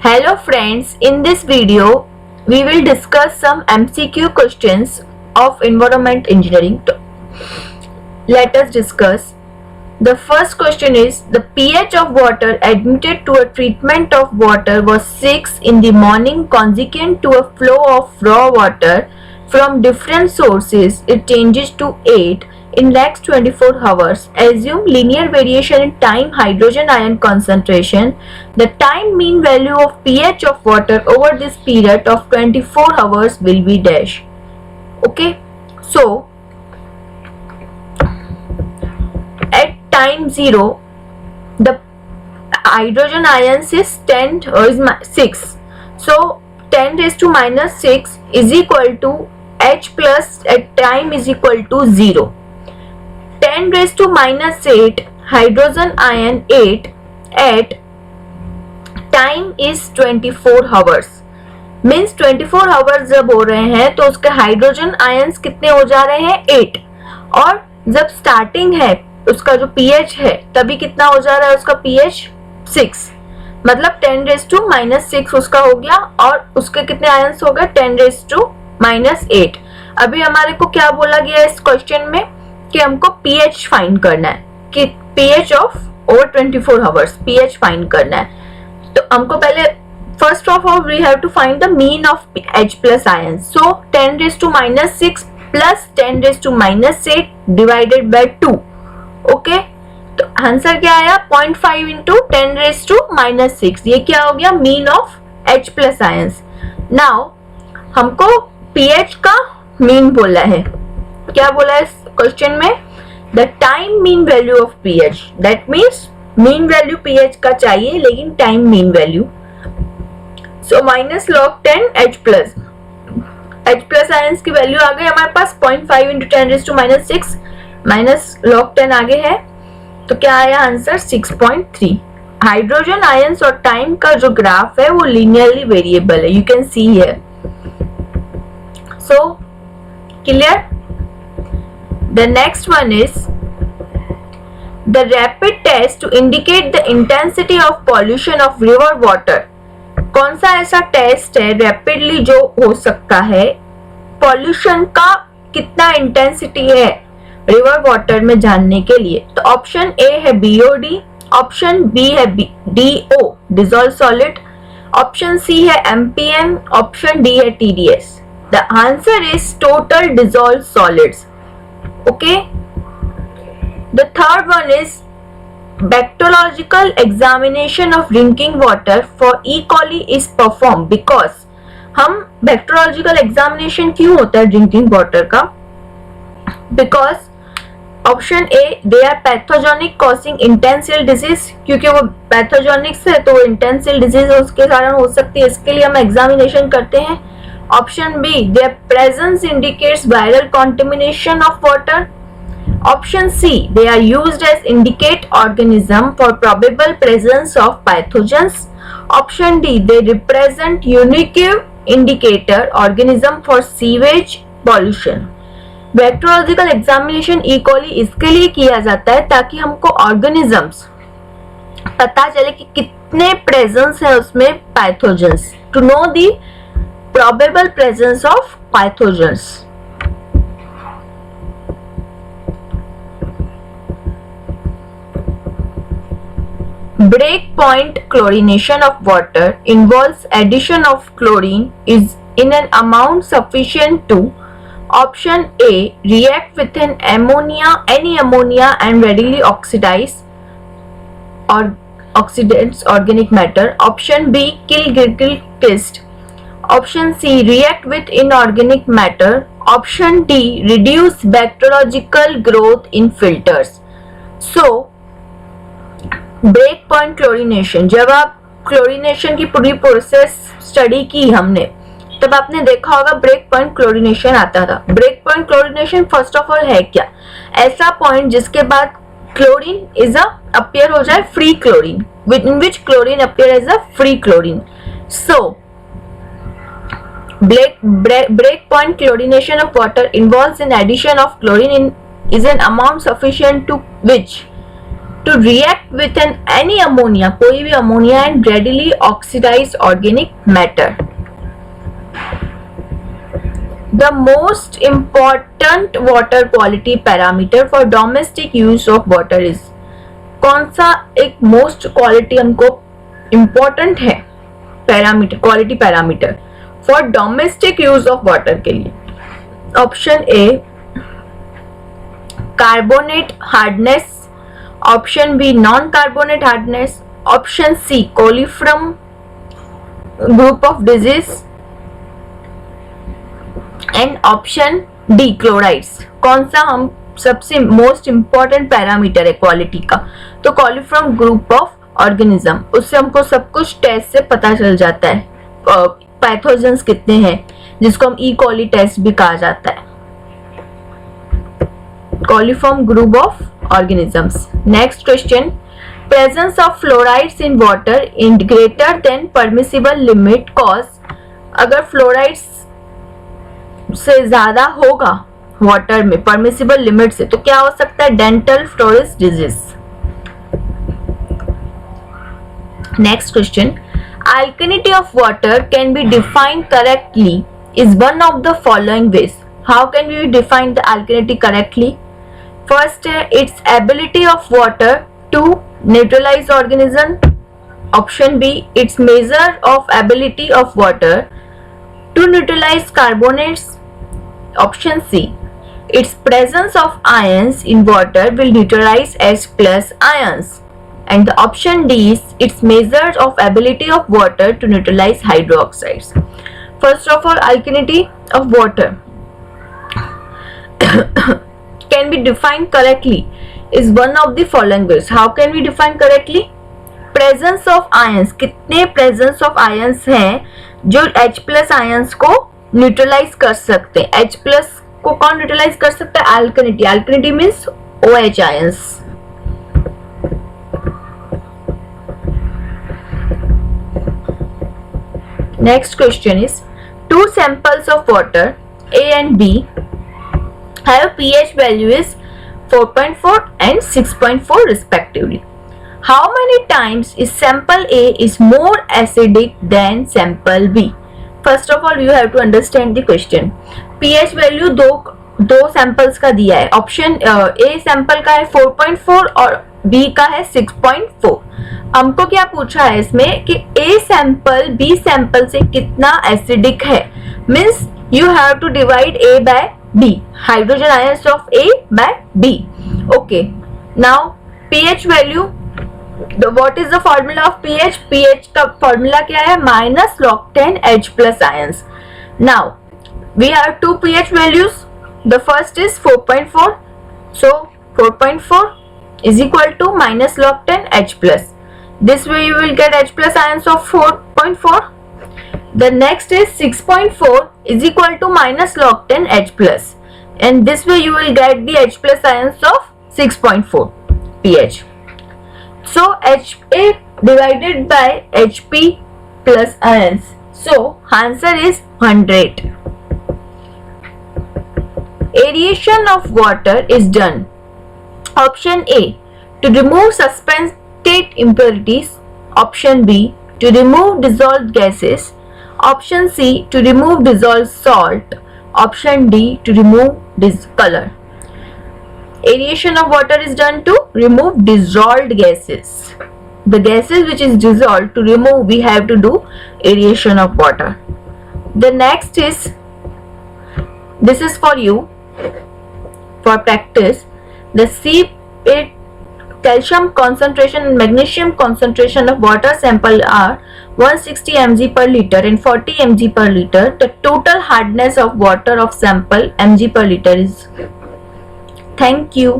Hello friends, in this video we will discuss some MCQ questions of environment engineering. Let us discuss. The first question is, the pH of water admitted to a treatment of water was 6 in the morning consequent to a flow of raw water from different sources. It changes to 8 in next 24 hours. Assume linear variation in time hydrogen ion concentration. The time mean value of pH of water over this period of 24 hours will be dash. Okay, so at time 0 the hydrogen ions is 6, so 10 raised to minus 6 is equal to H plus at time is equal to 0. 10 raised to minus 8 hydrogen ion 8 at time is 24 hours. Means 24 hours जब हो रहे हैं तो उसके hydrogen ions कितने हो जा रहे हैं 8, और जब स्टार्टिंग है उसका जो पीएच है तभी कितना हो जा रहा है उसका पीएच 6, मतलब 10 रेज टू माइनस 6 उसका हो गया, और उसके कितने आयंस हो गए 10 रेज टू माइनस 8. अभी हमारे को क्या बोला गया है इस क्वेश्चन में कि हमको पीएच फाइंड करना है, कि pH of over 24 hours pH find करना है. तो हमको पहले first of all we have to find the mean of H plus ion. So 10 raise to minus 6 plus 10 raise to minus 8 divided by 2. Okay, तो answer क्या आया 0.5 into 10 raise to minus 6. ये क्या हो गया mean of H plus ions. Now हमको pH का mean बोला है. क्या बोला है इस क्वेश्चन में? The time mean value of pH. That means mean value pH का चाहिए लेकिन time mean value. So minus log 10 H plus ions की वैल्यू आ गई हमारे पास 0.5 into 10 raise to minus 6 minus log 10 आगे है, तो क्या आया आंसर 6.3. हाइड्रोजन आयंस और टाइम का जो ग्राफ है वो लीनियरली वेरिएबल है, you can see here. So clear. The next one is the rapid test to indicate the intensity of pollution of river water. कौन सा ऐसा टेस्ट है रैपिडली जो हो सकता है पॉल्यूशन का कितना इंटेंसिटी है रिवर वाटर में जानने के लिए? तो ऑप्शन ए है BOD, ऑप्शन बी है DO dissolve solid, option C है MPM, ऑप्शन डी है TDS. The answer is total dissolve solids. Okay, the third one is bacteriological examination of drinking water for E. coli is performed because हम bacteriological examination क्यों होता है drinking water का? Because option A they are pathogenic causing intensive disease, क्योंकि वो pathogenic है तो intensive disease उसके कारण हो सकती है, इसके लिए हम examination करते हैं. Option B, their presence indicates viral contamination of water. Option C, they are used as indicate organism for probable presence of pathogens. Option D, they represent unique indicator organism for sewage pollution. Bacteriological examination E. coli इसके लिए किया जाता है ताकि हमको organisms पता चले कि कितने presence है उसमें pathogens, to know the probable presence of pathogens. Breakpoint chlorination of water involves addition of chlorine is in an amount sufficient to option A react with an any ammonia and readily oxidize or oxidates organic matter. Option B kill Gilchrist. Option C react with inorganic matter. Option D reduce bacteriological growth in filters. So break point chlorination, जब आप chlorination की पूरी process study की हमने तब आपने देखा होगा ब्रेक पॉइंट क्लोरीनेशन आता था. Break point chlorination first of all है क्या? ऐसा पॉइंट जिसके बाद क्लोरीन इज अपीयर हो जाए free chlorine, in which chlorine appear as a free chlorine. So break point chlorination of water involves in addition of chlorine is an amount sufficient to which to react with any ammonia, कोई भी ammonia, and readily oxidize organic matter. The most important water quality parameter for domestic use of water is, कौन सा एक most quality हमको important है parameter, quality parameter for domestic use of water के लिए? Option A carbonate hardness, option B non carbonate hardness, option C coliform group of disease, and option D chlorides. कौन सा हम सबसे मोस्ट इंपॉर्टेंट पैरामीटर है quality का? तो coliform group of organism. उससे हमको सब कुछ टेस्ट से पता चल जाता है पैथोजेंस कितने हैं, जिसको हम ई कॉली टेस्ट भी कहा जाता है. Coliform group of organisms. Next question, presence of fluorides in water in greater than permissible limit cause. अगर फ्लोराइड्स से ज्यादा होगा वाटर में परमिसिबल लिमिट से, तो क्या हो सकता है? Dental फ्लोरिस disease. Next question, alkalinity of water can be defined correctly is one of the following ways. How can we define the alkalinity correctly? First, its ability of water to neutralize organism. Option B, its measure of ability of water to neutralize carbonates. Option C, its presence of ions in water will neutralize H plus ions. And the option D is its measure of ability of water to neutralize hydroxides. First of all, alkalinity of water can be defined correctly is one of the following ways. How can we define correctly? Presence of ions. कितने presence of ions हैं जो H plus ions को neutralize कर सकते हैं? H plus को कौन neutralize कर सकता है? Alkalinity. Alkalinity means OH ions. Next question is, two samples of water A and B have pH value is 4.4 and 6.4 respectively. How many times is sample A is more acidic than sample B? First of all, you have to understand the question. pH value दो samples का दिया है. Option A sample का है 4.4 और B का है 6.4. हमको क्या पूछा है इसमें कि A सैंपल B सैंपल से कितना एसिडिक है. Means you have to divide A by B, hydrogen ions of A by B. Okay, now pH value, what is the formula of pH? pH का फॉर्मूला क्या है? -log10 H plus ions. Now we have to pH values. The first is 4.4, so 4.4 is equal to -log10 H plus. This way you will get H plus ions of 4.4. The next is 6.4 is equal to -log10 H plus, and this way you will get the H plus ions of 6.4 pH. So HA divided by HP plus ions. So answer is 100. Aeration of water is done. Option A, to remove suspended impurities. Option B, to remove dissolved gases. Option C, to remove dissolved salt. Option D, to remove discolor. Aeration of water is done to remove dissolved gases. The gases which is dissolved, to remove we have to do aeration of water. The next is, this is for you for practice. The C8 calcium concentration and magnesium concentration of water sample are 160 mg per liter and 40 mg per liter. The total hardness of water of sample mg per liter is. Thank you.